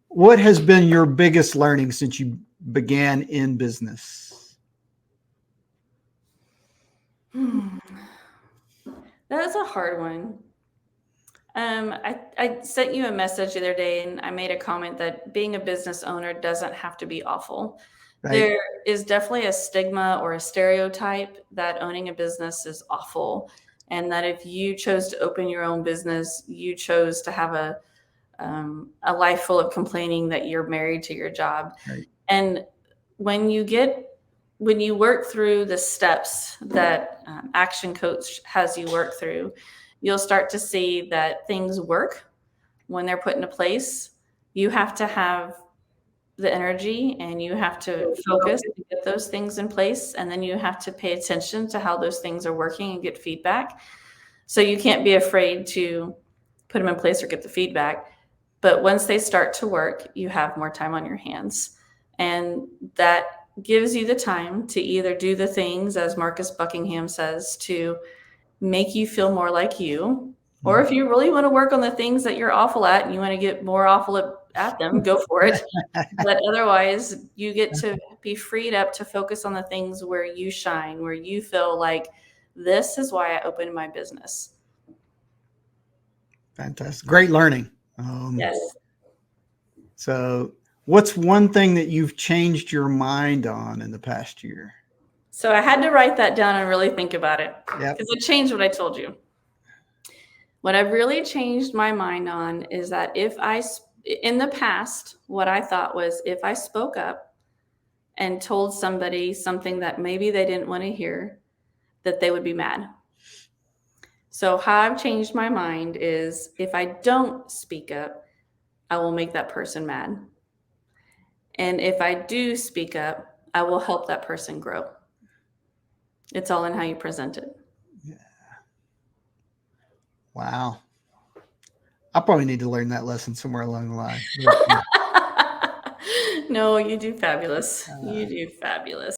What has been your biggest learning since you began in business? That's a hard one. I sent you a message the other day and I made a comment that being a business owner doesn't have to be awful. Right? There is definitely a stigma or a stereotype that owning a business is awful. And that if you chose to open your own business, you chose to have a life full of complaining that you're married to your job. Right. And when you work through the steps that Action Coach has you work through, you'll start to see that things work when they're put into place. You have to have the energy and you have to focus to get those things in place. And then you have to pay attention to how those things are working and get feedback. So you can't be afraid to put them in place or get the feedback. But once they start to work, you have more time on your hands. And that gives you the time to either do the things, as Marcus Buckingham says, to make you feel more like you. Or if you really want to work on the things that you're awful at and you want to get more awful at them, go for it. But otherwise, you get to be freed up to focus on the things where you shine, where you feel like this is why I opened my business. Fantastic. Great learning. Yes. So what's one thing that you've changed your mind on in the past year? So I had to write that down and really think about it Yep. because it changed what I told you. What I've really changed my mind on is that in the past, what I thought was if I spoke up and told somebody something that maybe they didn't want to hear, that they would be mad. So how I've changed my mind is if I don't speak up, I will make that person mad. And if I do speak up, I will help that person grow. It's all in how you present it. Yeah. Wow. I probably need to learn that lesson somewhere along the line. No, you do fabulous. You do fabulous.